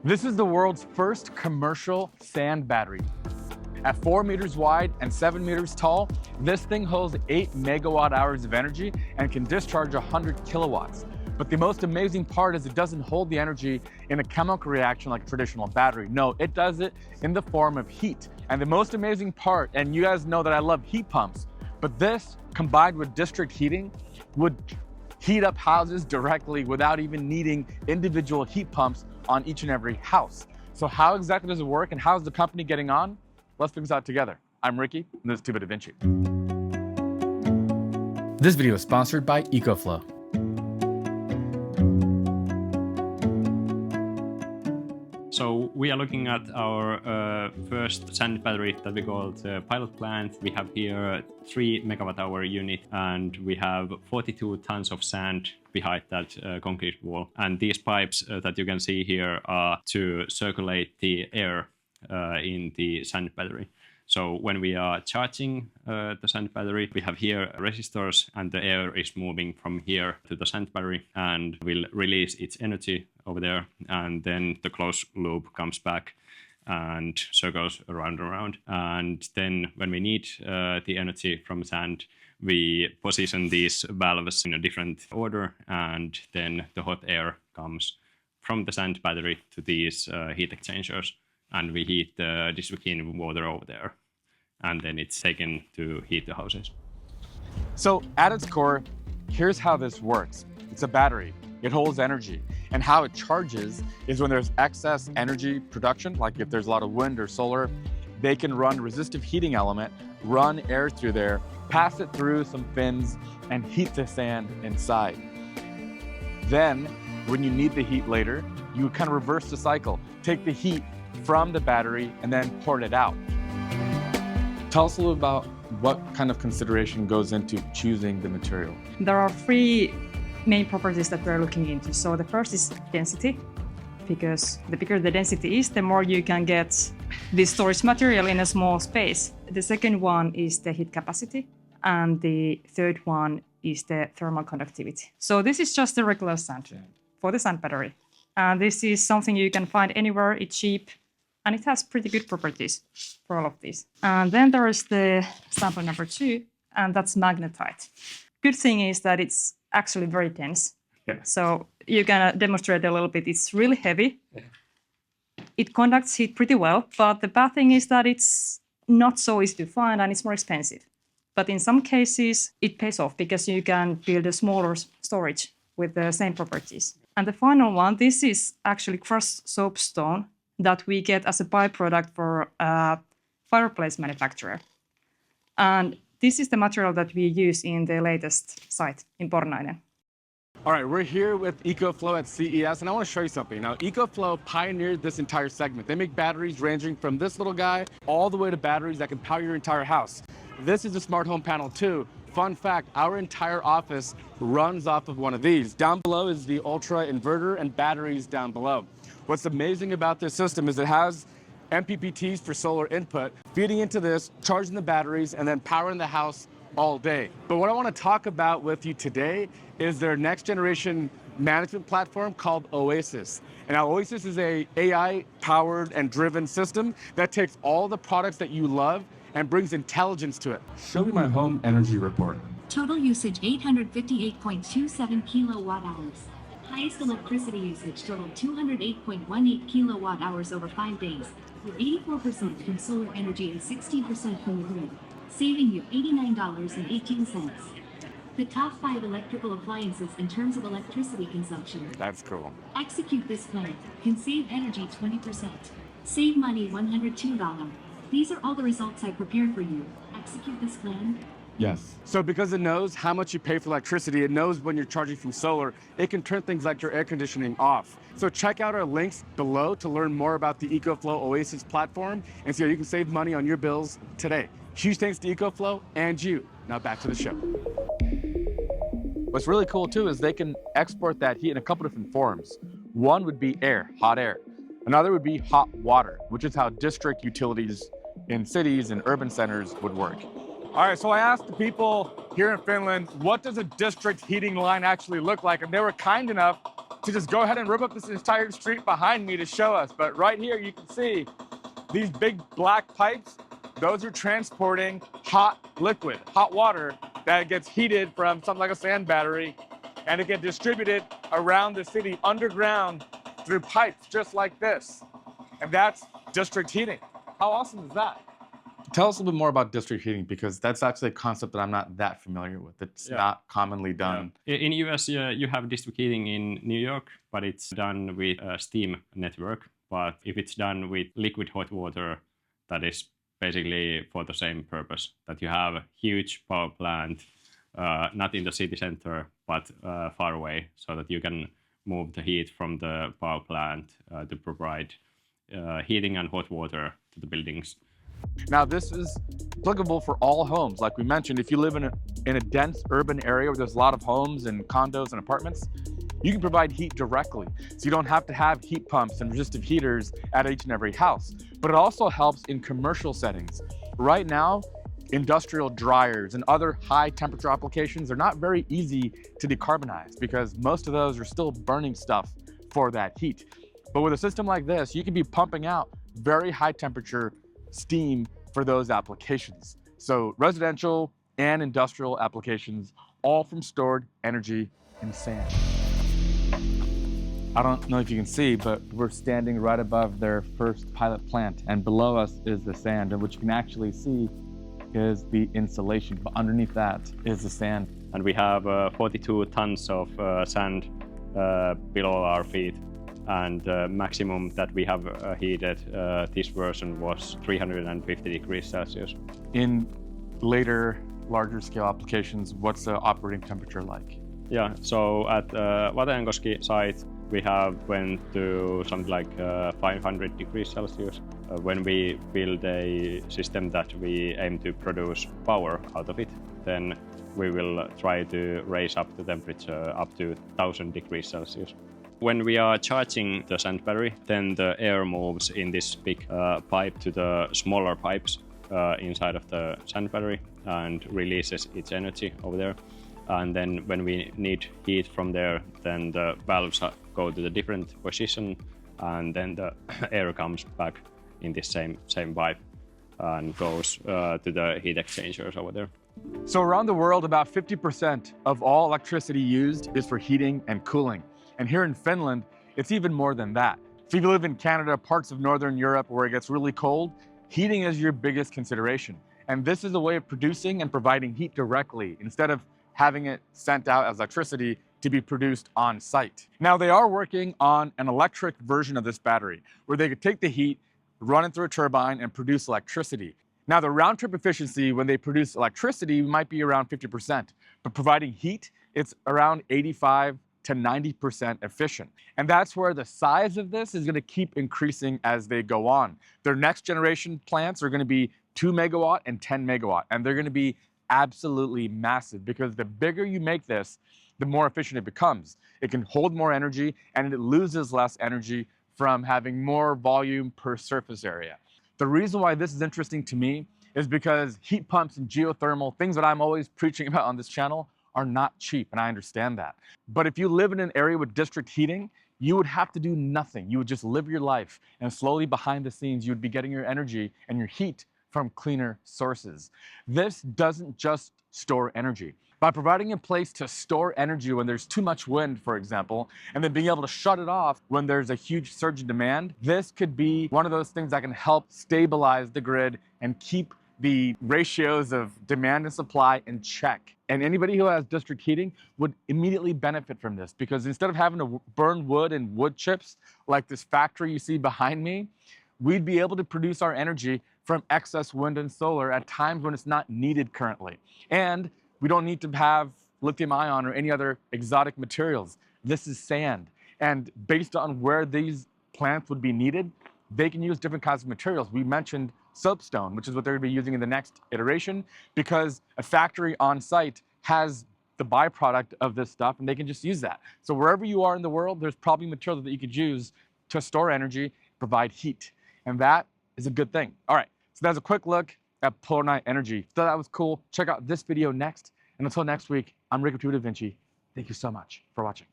This is the world's first commercial sand battery. At 4 meters wide and 7 meters tall, this thing holds 8 megawatt hours of energy and can discharge 100 kilowatts. But the most amazing part is it doesn't hold the energy in a chemical reaction like a traditional battery. No, it does it in the form of heat. And the most amazing part, and you guys know that I love heat pumps, but this combined with district heating would heat up houses directly without even needing individual heat pumps on each and every house. So how exactly does it work and how's the company getting on? Let's figure this out together. I'm Ricky, and this is 2-Bit Vinci. This video is sponsored by EcoFlow. So we are looking at our first sand battery that we called pilot plant. We have here a 3 megawatt hour unit and we have 42 tons of sand behind that concrete wall. And these pipes that you can see here are to circulate the air in the sand battery. So when we are charging the sand battery, we have here resistors and the air is moving from here to the sand battery and will release its energy over there. And then the closed loop comes back and circles around and around. And then when we need the energy from sand, we position these valves in a different order. And then the hot air comes from the sand battery to these heat exchangers. And we heat the district heating water over there. And then it's taken to heat the houses. So at its core, here's how this works. It's a battery. It holds energy. And how it charges is when there's excess energy production, like if there's a lot of wind or solar, they can run resistive heating element, run air through there, pass it through some fins, and heat the sand inside. Then, when you need the heat later, you kind of reverse the cycle. Take the heat from the battery and then pour it out. Tell us a little about what kind of consideration goes into choosing the material. There are 3 main properties that we're looking into. So the first is density, because the bigger the density is, the more you can get this storage material in a small space. The second one is the heat capacity, and the third one is the thermal conductivity. So this is just the regular sand for the sand battery. And this is something you can find anywhere, it's cheap, and it has pretty good properties for all of these. And then there is the sample number 2, and that's magnetite. Good thing is that it's actually very dense. Yeah. So you can demonstrate a little bit. It's really heavy. Yeah. It conducts heat pretty well, but the bad thing is that it's not so easy to find and it's more expensive. But in some cases, it pays off because you can build a smaller storage with the same properties. And the final one, this is actually crushed soapstone that we get as a byproduct for a fireplace manufacturer. And this is the material that we use in the latest site in Pornainen. All right, we're here with EcoFlow at CES, and I want to show you something. Now, EcoFlow pioneered this entire segment. They make batteries ranging from this little guy all the way to batteries that can power your entire house. This is a smart home panel too. Fun fact, our entire office runs off of one of these. Down below is the Ultra inverter and batteries down below. What's amazing about this system is it has MPPTs for solar input, feeding into this, charging the batteries, and then powering the house all day. But what I want to talk about with you today is their next generation management platform called Oasis. And now Oasis is a AI-powered and driven system that takes all the products that you love and brings intelligence to it. Show me my home energy report. Total usage 858.27 kilowatt hours. Highest electricity usage totaled 208.18 kilowatt hours over 5 days, with 84% from solar energy and 16% from the grid, saving you $89.18. The top 5 electrical appliances in terms of electricity consumption. That's cool. Execute this plan. Can save energy 20%. Save money $102. These are all the results I prepared for you. Execute this plan. Yes. So because it knows how much you pay for electricity, it knows when you're charging from solar, it can turn things like your air conditioning off. So check out our links below to learn more about the EcoFlow Oasis platform and see how you can save money on your bills today. Huge thanks to EcoFlow and you. Now back to the show. What's really cool too is they can export that heat in a couple different forms. One would be air, hot air. Another would be hot water, which is how district utilities in cities and urban centers would work. All right, so I asked the people here in Finland, what does a district heating line actually look like? And they were kind enough to just go ahead and rip up this entire street behind me to show us. But right here, you can see these big black pipes. Those are transporting hot liquid, hot water that gets heated from something like a sand battery, and it gets distributed around the city underground through pipes just like this. And that's district heating. How awesome is that? Tell us a little bit more about district heating, because that's actually a concept that I'm not that familiar with. It's not commonly done. In US, you have district heating in New York, but it's done with a steam network. But if it's done with liquid hot water, that is basically for the same purpose, that you have a huge power plant, not in the city center, but far away, so that you can move the heat from the power plant to provide heating and hot water to the buildings. Now, this is applicable for all homes. Like we mentioned, if you live in a dense urban area where there's a lot of homes and condos and apartments, you can provide heat directly. So you don't have to have heat pumps and resistive heaters at each and every house. But it also helps in commercial settings. Right now, industrial dryers and other high temperature applications are not very easy to decarbonize, because most of those are still burning stuff for that heat. But with a system like this, you can be pumping out very high temperature steam for those applications. So residential and industrial applications, all from stored energy in sand. I don't know if you can see, but we're standing right above their first pilot plant, and below us is the sand, and what you can actually see is the insulation, but underneath that is the sand. And we have 42 tons of sand below our feet. And the maximum that we have heated this version was 350 degrees Celsius. In later, larger scale applications, what's the operating temperature like? Yeah, so at Vateenkoski site, we have went to something like 500 degrees Celsius. When we build a system that we aim to produce power out of it, then we will try to raise up the temperature up to 1000 degrees Celsius. When we are charging the sand battery, then the air moves in this big pipe to the smaller pipes inside of the sand battery and releases its energy over there. And then when we need heat from there, then the valves go to the different position, and then the air comes back in this same pipe and goes to the heat exchangers over there. So around the world, about 50% of all electricity used is for heating and cooling. And here in Finland, it's even more than that. So if you live in Canada, parts of Northern Europe where it gets really cold, heating is your biggest consideration. And this is a way of producing and providing heat directly, instead of having it sent out as electricity to be produced on site. Now, they are working on an electric version of this battery, where they could take the heat, run it through a turbine, and produce electricity. Now, the round trip efficiency when they produce electricity might be around 50%, but providing heat, it's around 85 to 90% efficient. And that's where the size of this is going to keep increasing as they go on. Their next generation plants are going to be 2 megawatt and 10 megawatt, and they're going to be absolutely massive, because the bigger you make this, the more efficient it becomes. It can hold more energy, and it loses less energy from having more volume per surface area. The reason why this is interesting to me is because heat pumps and geothermal, things that I'm always preaching about on this channel, are not cheap, and I understand that. But if you live in an area with district heating, you would have to do nothing. You would just live your life, and slowly behind the scenes, you would be getting your energy and your heat from cleaner sources. This doesn't just store energy. By providing a place to store energy when there's too much wind, for example, and then being able to shut it off when there's a huge surge in demand, this could be one of those things that can help stabilize the grid and keep the ratios of demand and supply in check. And anybody who has district heating would immediately benefit from this, because instead of having to burn wood and wood chips like this factory you see behind me, we'd be able to produce our energy from excess wind and solar at times when it's not needed currently. And we don't need to have lithium ion or any other exotic materials. This is sand. And based on where these plants would be needed, they can use different kinds of materials. We mentioned soapstone, which is what they're going to be using in the next iteration, because a factory on site has the byproduct of this stuff, and they can just use that. So wherever you are in the world, there's probably material that you could use to store energy, provide heat. And that is a good thing. All right, so that's a quick look at Polar Energy. Thought that was cool. Check out this video next. And until next week, I'm Rick with Vinci. Thank you so much for watching.